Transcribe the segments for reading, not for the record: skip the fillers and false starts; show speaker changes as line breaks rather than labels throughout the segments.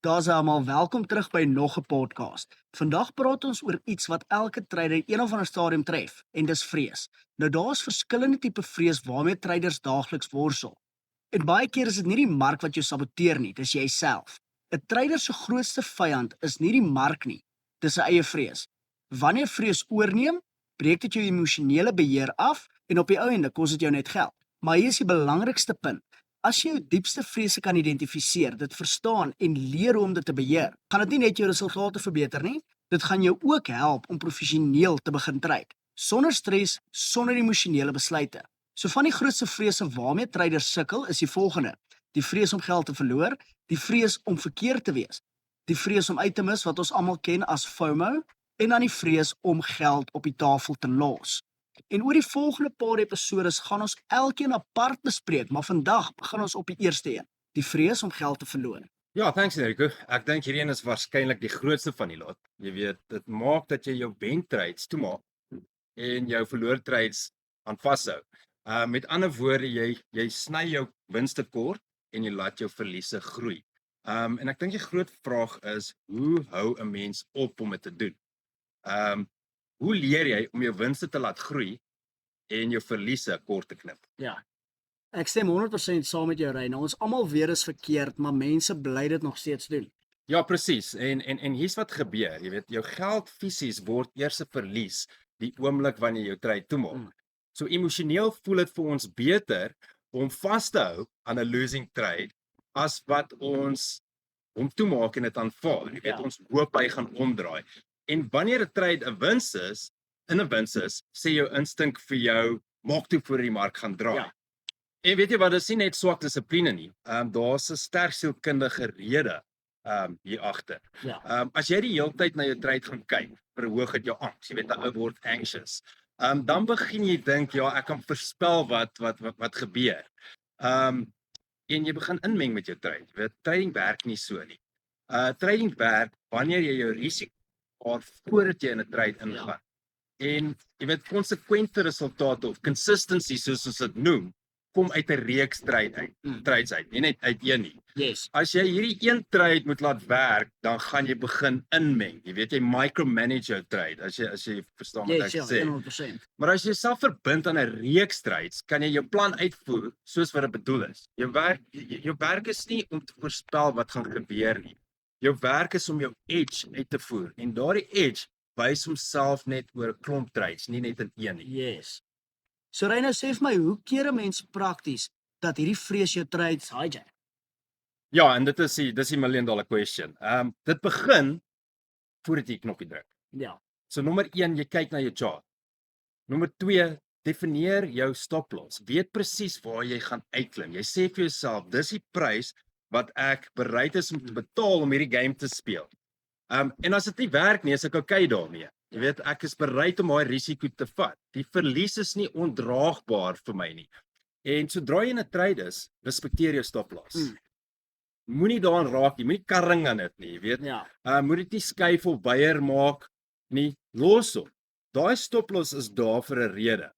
Daar's almal, welkom terug by nog 'n podcast. Vandag praat ons oor iets wat elke trader een of ander stadium tref, en dis vrees. Nou daar's verskillende tipe vrees waarmee traders daagliks worstel. En baie keer is dit nie die mark wat jou saboteer nie, dis jouself. 'n Trader se grootste vyand is nie die mark nie, dis sy eie vrees. Wanneer vrees oorneem, breek dit jou emosionele beheer af en op die ou ende kos dit jou net geld. Maar hier is die belangrikste punt. As jy jou diepste vrese kan identifiseer, dit verstaan en leer hoe om dit te beheer, gaan dit nie net jou resultate verbeter nie, dit gaan jou ook help om professioneel te begin trade, sonder stres, sonder emosionele besluite. So van die grootste vrese waarmee traders sukkel is die volgende: die vrees om geld te verloor, die vrees om verkeerd te wees, die vrees om uit te mis wat ons almal ken as FOMO, en dan die vrees om geld op die tafel te los. En oor die volgende paar episodes gaan ons elkeen apart bespreek, maar vandag begin ons op die eerste een, die vrees om geld te verloor.
Ja, thanks Enrico. Ek dink hierdie een is waarskynlik die grootste van die lot. Jy weet, dit maak dat jy jou wen trades toemaak en jou verloor trades aan vashou. Met ander woorde, jy sny jou winste kort en jy laat jou verliese groei. En ek dink die groot vraag is, hoe hou 'n mens op om dit te doen? Hoe leer jy om jou winste te laat groei en jou verliese kort te knip?
Ja, ek stem 100% saam met jou, Reina. Ons almal weet dit is verkeerd, maar mense bly dit nog steeds doen.
Ja, presies. En hier's wat gebeur. Jy weet, jou geld fisies word eers 'n verlies die oomblik wanneer jy jou trade toemaak. So emosioneel voel dit vir ons beter om vas te hou aan 'n losing trade as wat ons hom toemaak en dit aanvaar. Jy weet, ons hoop hy gaan omdraai. En wanneer 'n trade 'n wins is, sê jou instink vir jou, maak toe voor die mark gaan draai.
Ja.
En weet jy wat, dis nie net swak dissipline nie. Daar's 'n sterk sielkundige rede hier agter.
Ja.
As jy die hele tyd na jou trade gaan kyk, verhoog dit jou angs. Jy weet, 'n ou word anxious. Dan begin jy dink, ja, ek kan voorspel wat gebeur. En jy begin inmeng met jou trade. Jy weet, trading werk nie so nie. Trading werk wanneer jy jou risiko aan voordat jy in 'n trade ingaan. En jy weet, konsekwente resultate of consistency soos ons dit noem, kom uit 'n reeks trades uit, nie net uit een nie.
Yes.
As jy hierdie een trade moet laat werk, dan gaan jy begin inmeng. Jy weet, jy micromanage jou trade, as jy verstaan wat
Yes,
ek
ja,
sê.
100%.
Maar as jy jouself verbind aan 'n reeks trades, kan jy jou plan uitvoer soos wat dit bedoel is. Jou werk is nie om te voorspel wat gaan gebeur nie. Jou werk is om jou edge uit te voer, en daardie edge wys homself net oor 'n klomp trades, nie net in een nie.
Yes. So Reina, sê vir my, hoe keer 'n mens prakties dat hierdie vrees jou trades hijack?
Ja, en dis die $1 million question. Dit begin voordat jy die knoppie druk.
Ja.
So nommer 1, jy kyk na jou chart. Nommer 2, definieer jou stop loss. Weet presies waar jy gaan uitklim. Jy sê vir jouself, dis die prys wat ek bereid is om te betaal om hierdie game te speel. En as dit nie werk nie, is ek okay daarmee. Jy weet, ek is bereid om daai risiko te vat. Die verlies is nie ondraagbaar vir my nie. En sodra jy in 'n trade is, respekteer jou stop loss. Moenie daaraan raak nie, moenie karring aan dit nie, jy weet.
Ja.
Moet dit nie skuif of weier maak nie, los hom. Daai stop loss is daar vir 'n rede.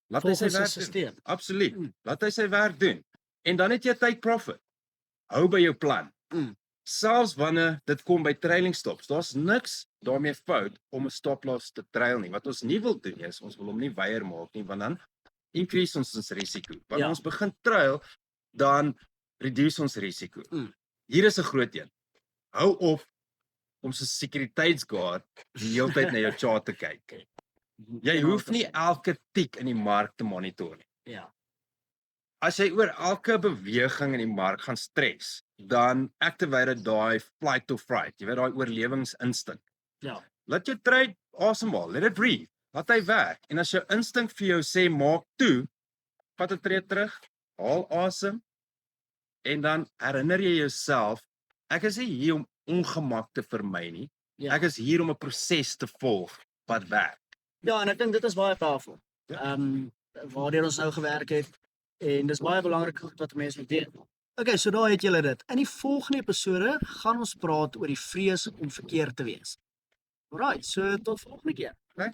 Laat hy sy
Volgens 'n
werk doen.
systeem.
Absoluut. Laat hy sy werk doen. En dan het jy 'n take profit. Hou by jou plan. Selfs wanneer dit kom by trailing stops, daar's niks daarmee fout om 'n stop loss te trail nie. Wat ons nie wil doen is, ons wil hom nie weier maak nie, want dan increase ons risiko. Wanneer ons begin trail, dan reduce ons risiko. Hier is 'n groot een. Hou op om so 'n sekuriteitsguard die hele tyd na jou chart te kyk. Jy hoef nie elke tik in die mark te monitor nie.
Ja.
As jy oor elke beweging in die mark gaan stres, dan activate daai flight or fright, jy weet, daai oorlewingsinstink.
Ja.
Laat jou trade asemhaal, let it breathe, laat hy werk. En as jou instink vir jou sê maak toe, vat 'n tree terug, haal asem, en dan herinner jy jouself, ek is nie hier om ongemak te vermy nie.
Ja.
Ek is hier om 'n proses te volg wat werk.
Ja, en ek dink dit is baie powerful. Waardeur ons nou gewerk het, en dis baie belangrik wat mense moet weet. Okay, so daar het julle dit. In die volgende episode gaan ons praat oor die vrees om verkeerd te wees. Alright, so tot volgende keer.
Okay?